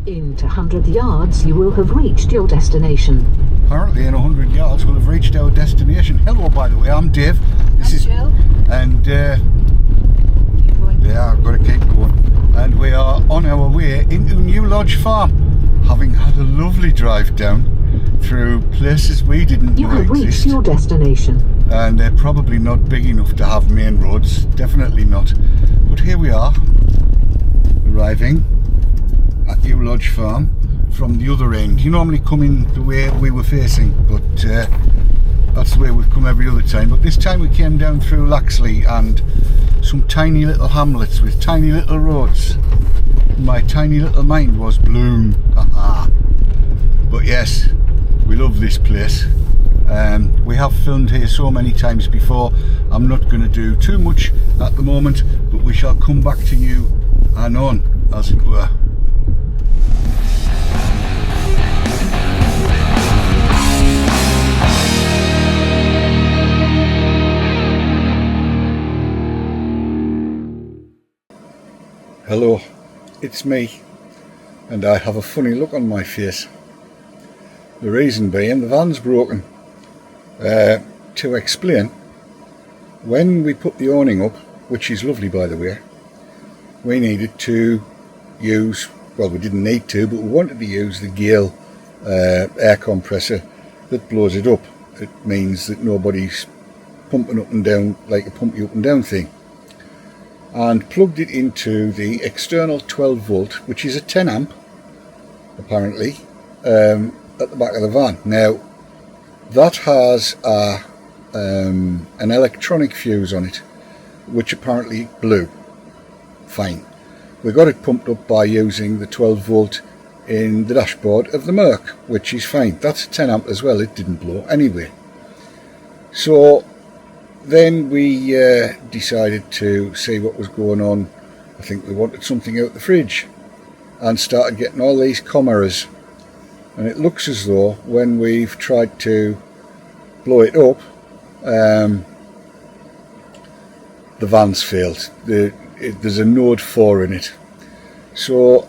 In 100 yards, you will have reached your destination. Apparently in 100 yards we'll have reached our destination. Hello, by the way, I'm Dave. This is Jill. And Keep going. yeah, I've got to keep going. And we are on our way into New Lodge Farm, having had a lovely drive down through places we didn't You know have reached exist. your destination. And they're probably not big enough to have main roads, definitely not. But here we are, arriving at New Lodge Farm from the other end. You normally come in the way we were facing, but that's the way we've come every other time. But this time we came down through Laxley and some tiny little hamlets with tiny little roads. My tiny little mind was blown. Haha. But yes, we love this place. We have filmed here so many times before. I'm not going to do too much at the moment, but we shall come back to you anon, as it were. Hello, it's me, and I have a funny look on my face. The reason being the van's broken. To explain, when we put the awning up, which is lovely by the way, we needed to use, well, we didn't need to, but we wanted to use the Gale air compressor that blows it up. It means that nobody's pumping up and down like a pump you up and down thing. And plugged it into the external 12 volt, which is a 10 amp apparently, at the back of the van. Now that has an electronic fuse on it, which apparently blew. Fine. We got it pumped up by using the 12 volt in the dashboard of the Merc, which is fine. That's a 10 amp as well, it didn't blow anyway. So then we decided to see what was going on. I think we wanted something out the fridge and started getting all these com errors. And it looks as though when we've tried to blow it up, the van's failed. There's a node 4 in it. So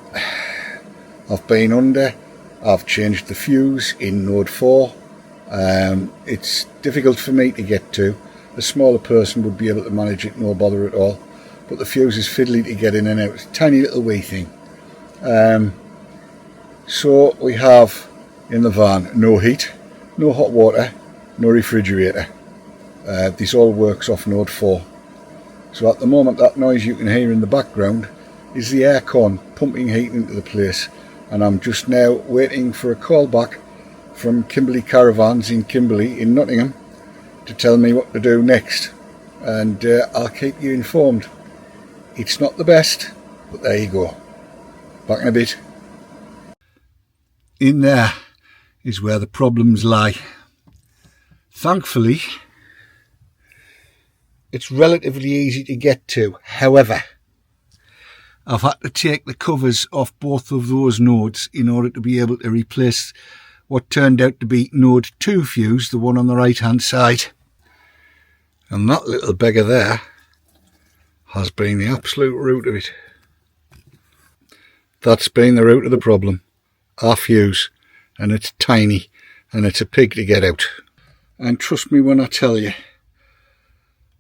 I've been under, I've changed the fuse in node 4. It's difficult for me to get to. A smaller person would be able to manage it, no bother at all. But the fuse is fiddly to get in and out. It's a tiny little wee thing. So we have in the van no heat, no hot water, no refrigerator. This all works off node 4. So at the moment that noise you can hear in the background is the aircon pumping heat into the place. And I'm just now waiting for a call back from Kimberley Caravans in Kimberley in Nottingham to tell me what to do next. And I'll keep you informed. It's not the best, but there you go. Back in a bit. In there is where the problems lie. Thankfully, it's relatively easy to get to. However, I've had to take the covers off both of those nodes in order to be able to replace what turned out to be node 2 fuse, the one on the right hand side. And that little beggar there has been the absolute root of it. That's been the root of the problem. Our fuse, and it's tiny, and it's a pig to get out. And trust me when I tell you,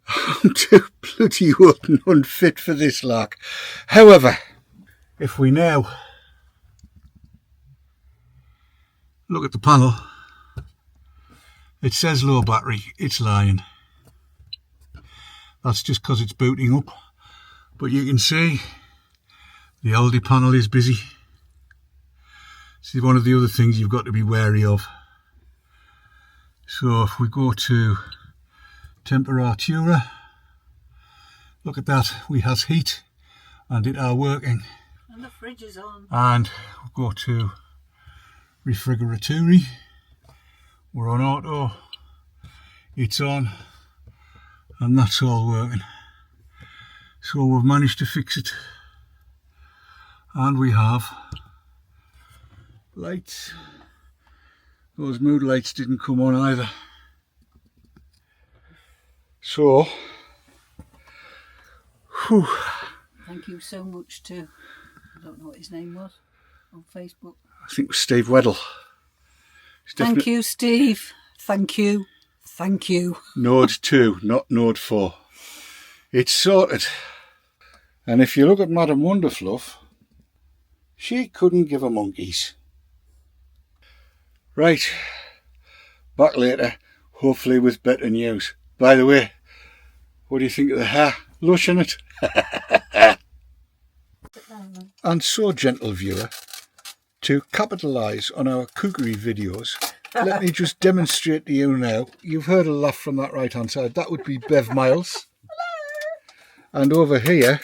I'm too bloody old and unfit for this lark. However, if we now look at the panel, it says low battery, it's lying. That's just because it's booting up. But you can see the Aldi panel is busy. See, one of the other things you've got to be wary of. So if we go to temperatura, look at that, we has heat and it are working. And the fridge is on. And we'll go to refrigeraturi, we're on auto, it's on, and that's all working. So we've managed to fix it. And we have lights. Those mood lights didn't come on either. So, whew. Thank you so much to, I don't know what his name was, on Facebook. I think it was Steve Weddle. Thank you, Steve. Thank you. Thank you. Node 2, not Node 4. It's sorted. And if you look at Madam Wonderfluff, she couldn't give a monkeys. Right. Back later, hopefully with better news. By the way, what do you think of the hair? Lush in it. And so, gentle viewer, to capitalise on our cookery videos, let me just demonstrate to you now. You've heard a laugh from that right hand side. That would be Bev Miles. And over here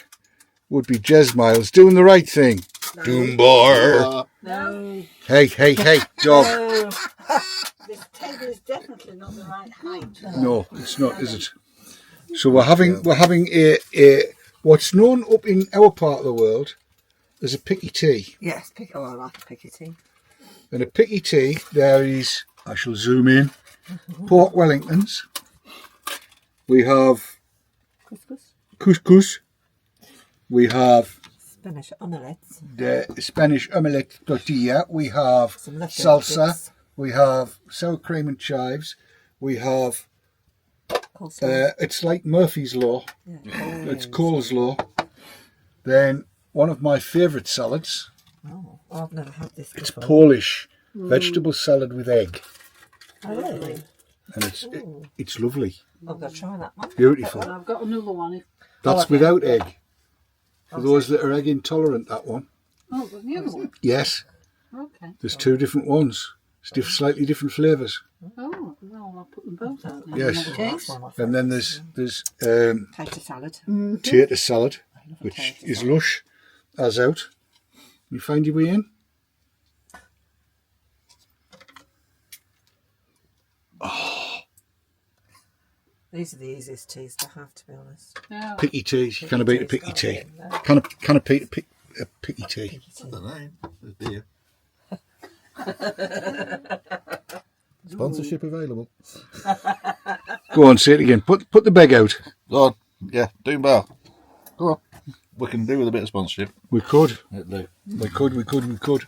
would be Jez Miles doing the right thing. No. Doombar. No. Hey, dog. No. This table is definitely not the right height. No, it's not, is it? So we're having a what's known up in our part of the world as a picky tea. Yes, I like a picky tea. And a picky tea, there is, I shall zoom in, pork Wellingtons. We have couscous. We have Spanish omelettes. The Spanish omelette tortilla. We have salsa. Bits. We have sour cream and chives. We have, it's like Murphy's Law. Yeah. It's coleslaw. Then one of my favourite salads. Oh, I've never had this before. It's Polish vegetable salad with egg. Oh, really? And it's lovely. I'm going to try that one. Beautiful. I've got another one. That's without egg. For those that are egg intolerant, that one. Oh, but the other one? Yes. Okay. There's two different ones. It's slightly different flavours. Oh, well, I'll put them both out then. Yes. And then there's Tater salad. tater salad, which is lush, as out. You find your way in? These are the easiest teas to have, to be honest. Yeah. Picky teas. You can't beat a picky tea. Can't beat a picky tea. That's the name. The beer. Sponsorship available. Go on, say it again. Put the beg out. Go on. Yeah, Doombar. Go on. We can do with a bit of sponsorship. We could. It'll do. We could.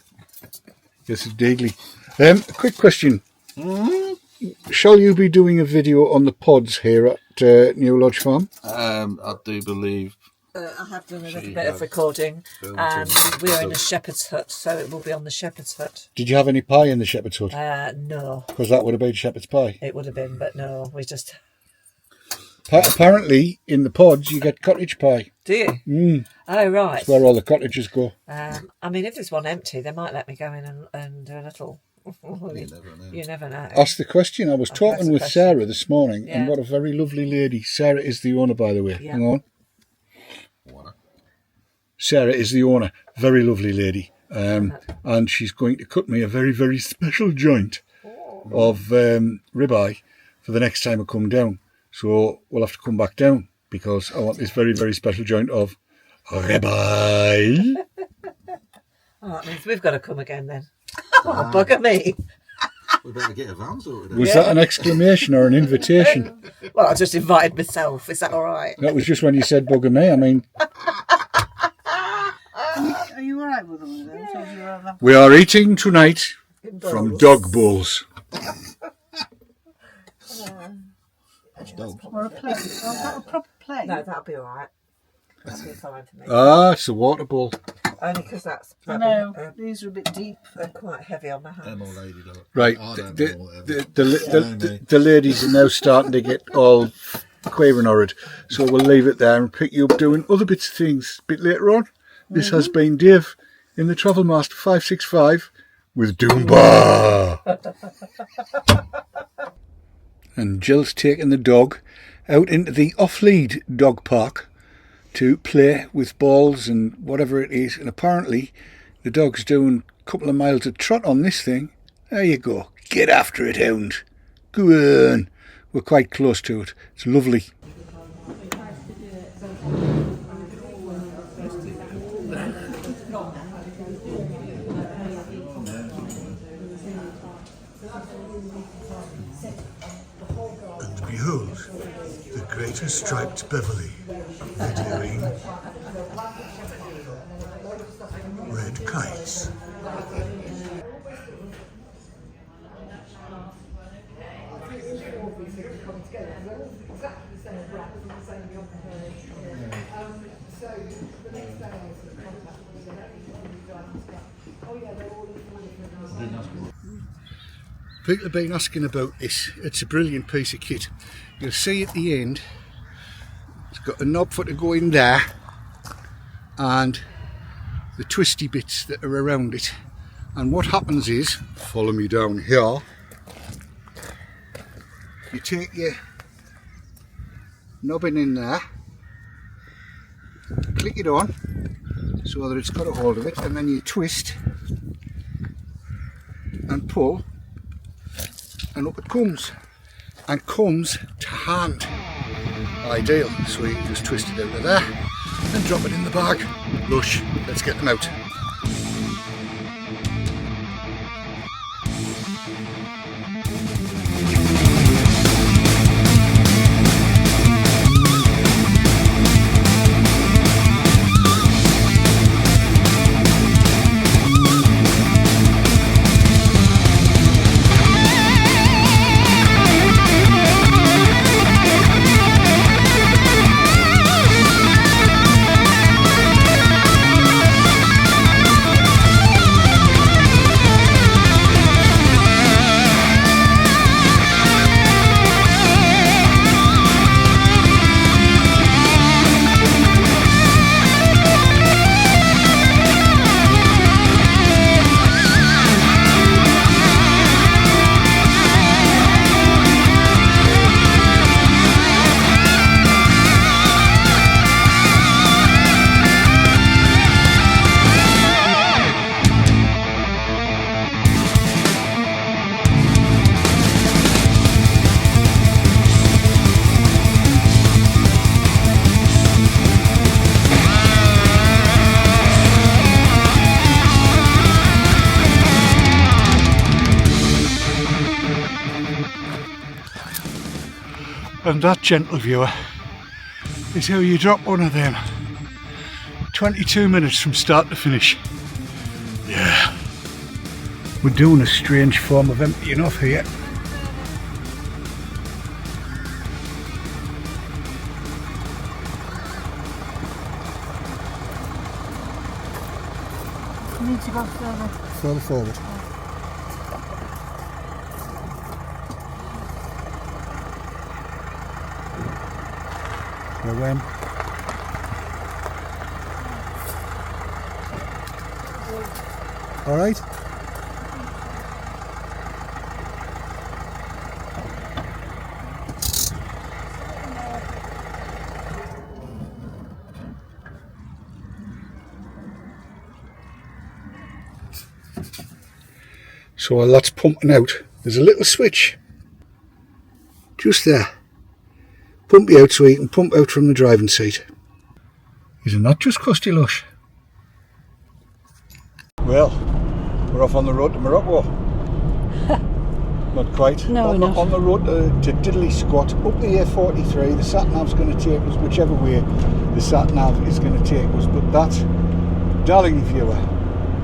Yes, indeedly. A quick question. Shall you be doing a video on the pods here at New Lodge Farm? I do believe. I have done a little bit of recording, and we're in a shepherd's hut, so it will be on the shepherd's hut. Did you have any pie in the shepherd's hut? No. Because that would have been shepherd's pie. It would have been, but no, we just... Apparently, in the pods, you get cottage pie. Do you? Oh, right. That's where all the cottages go. I mean, if there's one empty, they might let me go in and do a little... You never know. Ask the question. I was talking with Sarah this morning, Yeah. and what a very lovely lady. Sarah is the owner, by the way. Yeah. Hang on. Sarah is the owner. Very lovely lady. And she's going to cut me a very, very special joint of ribeye for the next time I come down. So we'll have to come back down because I want this very, very special joint of ribeye. Oh, that means we've got to come again then. Oh, bugger me. We better get a van sorted out. Was that an exclamation or an invitation? Well, I just invited myself. Is that all right? That was just when you said bugger me. I mean... Are you all right with all of those? Or do you rather... We are eating tonight from dog bowls. Or a plate? I've got a proper plate. No, that'll be all right. That'll be fine for me. Ah, it's a water bowl. Only because that's... I know, these are a bit deep. They're quite heavy on my hands. Them old lady dog. Right, I don't know whatever. the ladies are now starting to get all quavering horrid, so we'll leave it there and pick you up doing other bits of things a bit later on. This has been Dave in the Travel Master 565 with Doombar. And Jill's taking the dog out into the off-lead dog park to play with balls and whatever it is, and apparently the dog's doing a couple of miles of trot on this thing. There you go. Get after it, hound. Go on. We're quite close to it. It's lovely. And behold, the greater striped Beverly, adhering red case. People have been asking about this. It's a brilliant piece of kit. You'll see at the end, it's got a knob for to go in there and the twisty bits that are around it. And what happens is, follow me down here, you take your knobbing in there, click it on so that it's got a hold of it, and then you twist and pull, and up it comes, and comes to hand. Ideal. So you can just twist it out of there and drop it in the bag. Lush. Let's get them out. And that, gentle viewer, is how you drop one of them. 22 minutes from start to finish. Yeah. We're doing a strange form of emptying off here. You need to go further. Further forward. When? All right. So while that's pumping out, there's a little switch just there. Pump you out so you can pump out from the driving seat. Isn't that just crusty lush? Well, we're off on the road to Morocco. Not quite. No, we're not. On the road to Diddley Squat, up the A43. The sat-nav's going to take us whichever way the sat-nav is going to take us. But that, darling viewer,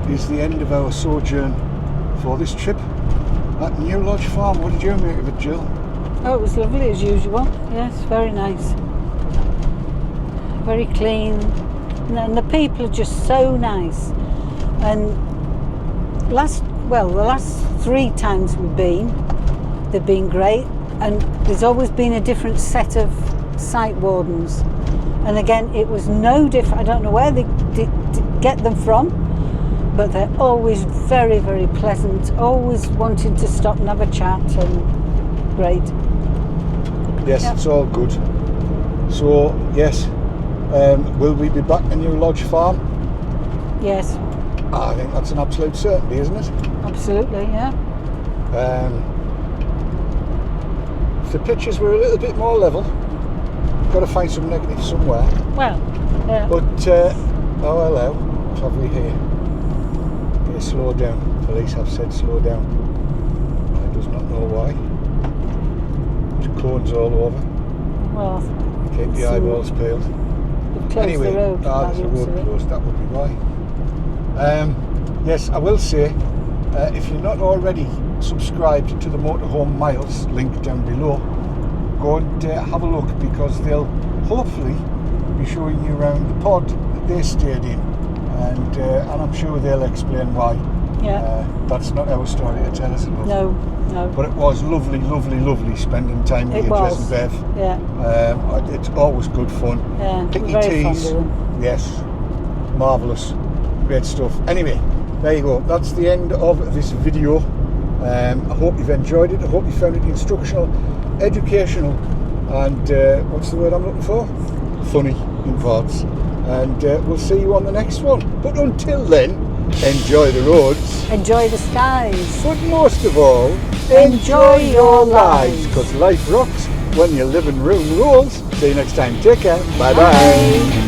is the end of our sojourn for this trip at New Lodge Farm. What did you make of it, Jill? Oh, it was lovely as usual. Yes, very nice. Very clean. And the people are just so nice. And the last 3 times we've been, they've been great. And there's always been a different set of site wardens. And again, it was no different. I don't know where they get them from, but they're always very, very pleasant. Always wanting to stop and have a chat, and great. Yes, yep. It's all good. So, yes, will we be back to New Lodge Farm? Yes. I think that's an absolute certainty, isn't it? Absolutely, yeah. If the pictures were a little bit more level, got to find some negative somewhere. Well, yeah. But, oh hello, what have we here? Okay, slow down. Police have said slow down. I does not know why. Cones all over. Well, keep the eyeballs peeled. Anyway, there's a road closed, that would be why. Yes, I will say, if you're not already subscribed to the Motorhome Miles, link down below, go and have a look, because they'll hopefully be showing you around the pod that they stayed in, and I'm sure they'll explain why. Yeah. That's not our story to tell, is it, love? No. But it was lovely, lovely, lovely spending time with you, Jez and Bev. Yeah. It's always good fun. Yeah. Picky Very fond teas. of them. Yes. Marvellous. Great stuff. Anyway, there you go. That's the end of this video. I hope you've enjoyed it. I hope you found it instructional, educational, and what's the word I'm looking for? Funny in parts. And we'll see you on the next one. But until then, enjoy the roads. Enjoy the skies. But most of all, enjoy your lives. Because life rocks when your living room rules. See you next time. Take care. Bye bye.